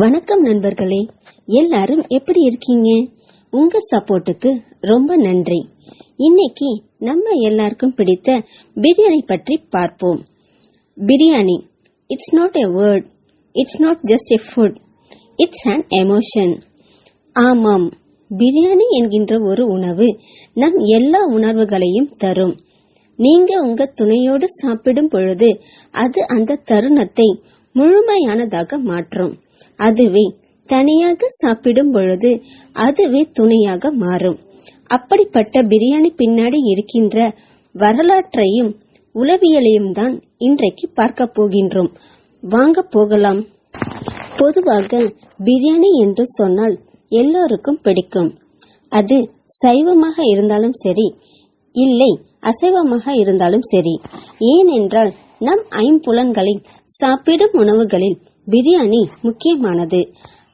வணக்கம் நண்பர்களே, எல்லாரும் எப்படி இருக்கீங்க? உங்க சப்போர்ட்டுக்கு ரொம்ப நன்றி. இன்னைக்கு நம்ம எல்லாருக்கும் பிடித்த பிரியாணி பற்றி பார்ப்போம். Biryani, it's not a word, it's not just a food, it's an emotion. ஆமாம், பிரியாணி என்கின்ற ஒரு உணவு நம் எல்லா உணர்வுகளையும் தரும். நீங்க உங்க துணையோடு சாப்பிடும் பொழுது அது அந்த தருணத்தை முழுமையானதாக மாற்றும். அதுவே தனியாக சாப்பிடும் பொழுது அதுவே துணையாக மாறும். அப்படிப்பட்ட பிரியாணி பின்னாடி இருக்கின்ற வரலாற்றையும் உளவியலையும் தான் இன்றைக்கு பார்க்க போகின்றோம். வாங்க போகலாம். பொதுவாக பிரியாணி என்று சொன்னால் எல்லோருக்கும் பிடிக்கும். அது சைவமாக இருந்தாலும் சரி, இல்லை அசைவமாக இருந்தாலும் சரி. ஏனென்றால் நம் ஐம்புலன்களில் சாப்பிடும் உணவுகளில் பிரியாணி முக்கியமானது.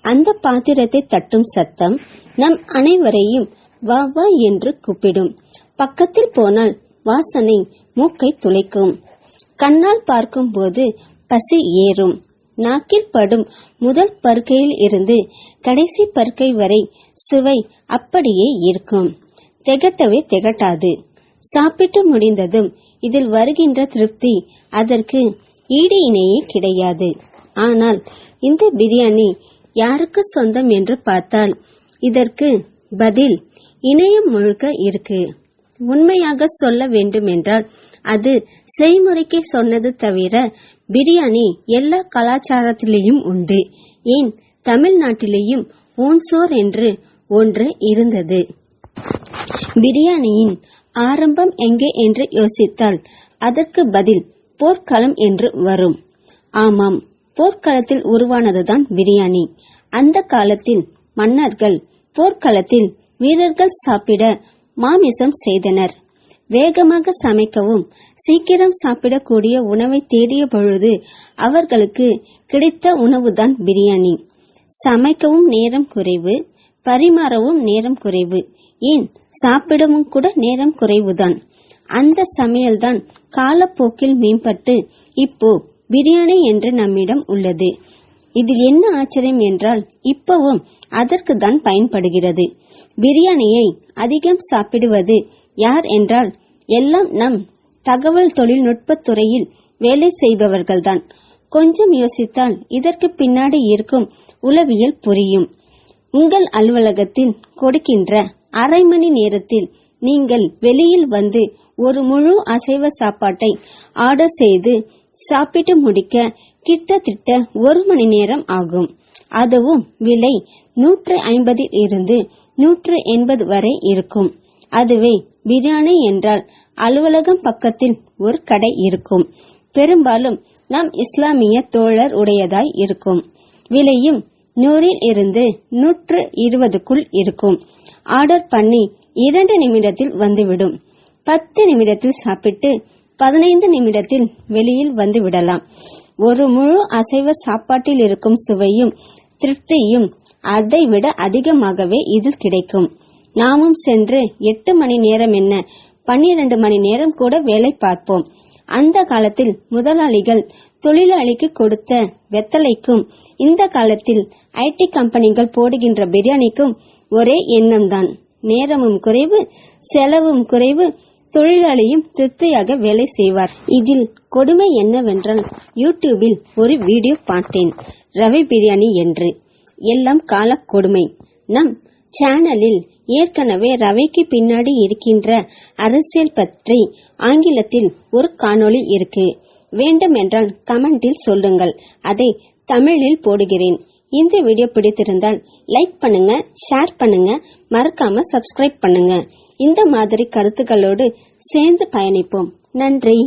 அந்த பாத்திரத்தை தட்டும் சத்தம் நம் அனைவரையும் வா வா என்று கூப்பிடும். பக்கத்தில் போனால் வாசனை மூக்கை துளைக்கும். கண்ணால் பார்க்கும் போது பசி ஏறும். நாக்கில் படும் முதல் பருக்கையில் இருந்து கடைசி பருக்கை வரை சுவை அப்படியே இருக்கும். திகட்டவே திகட்டாது. சாப்பிட்டு முடிந்ததும் இதில் வருகின்ற திருப்தி அதற்கு ஈடு இணையே கிடையாது. ஆனால் இந்த பிரியாணி யாருக்கு சொந்தம் என்று பார்த்தால் இதற்கு பதில் இணையம் முழுக்க இருக்கு. உண்மையாக சொல்ல வேண்டும் என்றால் அது செய்முறைக்கு சொன்னது தவிர பிரியாணி எல்லா கலாச்சாரத்திலேயும் உண்டு. ஏன், தமிழ்நாட்டிலேயும் ஊன்சோர் என்று ஒன்று இருந்தது. பிரியாணியின் ஆரம்பம் எங்கே என்று யோசித்தால் அதற்கு பதில் போர்க்களம் என்று வரும். ஆமாம், போர்க்களத்தில் உருவானதுதான் பிரியாணி. அந்த காலத்தில் மன்னர்கள் போர்க்களத்தில் வீரர்கள் சாப்பிட மாமிசம் செய்தனர். வேகமாக சமைக்கவும் சீக்கிரம் சாப்பிடக்கூடிய உணவை தேடிய பொழுது அவர்களுக்கு கிடைத்த உணவுதான் பிரியாணி. சமைக்கவும் நேரம் குறைவு, பரிமாறவும் நேரம் குறைவு, ஏன் சாப்பிடவும் கூட நேரம் குறைவுதான். அந்த சமையல்தான் காலப்போக்கில் மேம்பட்டு இப்போ பிரியாணி என்று நம்மிடம் உள்ளது. இதில் என்ன ஆச்சரியம் என்றால் இப்பவும் அதற்கு தான் பயன்படுகிறது. பிரியாணியை அதிகம் சாப்பிடுவது யார் என்றால் எல்லாம் நம் தகவல் தொழில்நுட்ப துறையில் வேலை செய்பவர்கள்தான். கொஞ்சம் யோசித்தால் இதற்கு பின்னாடி இருக்கும் உளவியல் புரியும். உங்கள் அலுவலகத்தில் கொடுக்கின்ற அரை மணி நேரத்தில் நீங்கள் வெளியில் வந்து ஒரு முழு அசைவ சாப்பாட்டை ஆர்டர் செய்து சாப்பிட்டு முடிக்க கிட்டத்தட்ட 1 மணி நேரம் ஆகும். அதுவும் விலை 150 இருந்து 180 வரை இருக்கும். அதுவே பிரியாணி என்றால் அலுவலகம் பக்கத்தில் ஒரு கடை இருக்கும். பெரும்பாலும் நம் இஸ்லாமிய தோழர் உடையதாய் இருக்கும். விலையும் 100 இருந்து 120க்குள் இருக்கும். ஆர்டர் பண்ணி 2 நிமிடத்தில் வந்துவிடும். 10 நிமிடத்தில் சாப்பிட்டு 15 நிமிடத்தில் வெளியில் வந்து விடலாம். ஒரு முழு அசைவ சாப்பாட்டில் இருக்கும் சுவையும் திருப்தியும் அதைவிட அதிகமாகவே இதில் கிடைக்கும். நாமும் சென்று 8 மணி நேரம் என்ன 12 மணி நேரம் கூட வேலை பார்ப்போம். அந்த காலத்தில் முதலாளிகள் தொழிலாளிக்கு கொடுத்த வெத்தலைக்கும் இந்த காலத்தில் ஐடி கம்பெனிகள் போடுகின்ற பிரியாணிக்கும் ஒரே எண்ணம்தான். நேரமும் குறைவு, செலவும் குறைவு, தொழிலாளியும் திருப்தியாக வேலை செய்வார். இதில் கொடுமை என்னவென்றால் யூடியூபில் ஒரு வீடியோ பார்த்தேன், ரவை பிரியாணி என்று. எல்லாம் கால கொடுமை. நம் சேனலில் ஏற்கனவே ரவைக்கு பின்னாடி இருக்கின்ற அரசியல் பற்றி ஆங்கிலத்தில் ஒரு காணொளி இருக்கு. வேண்டுமென்றால் கமெண்டில் சொல்லுங்கள், அதை தமிழில் போடுகிறேன். இந்த வீடியோ பிடித்திருந்தால் லைக் பண்ணுங்க, ஷேர் பண்ணுங்க, மறக்காம சப்ஸ்கிரைப் பண்ணுங்க. இந்த மாதிரி கருத்துக்களோடு சேர்ந்து பயணிப்போம். நன்றி.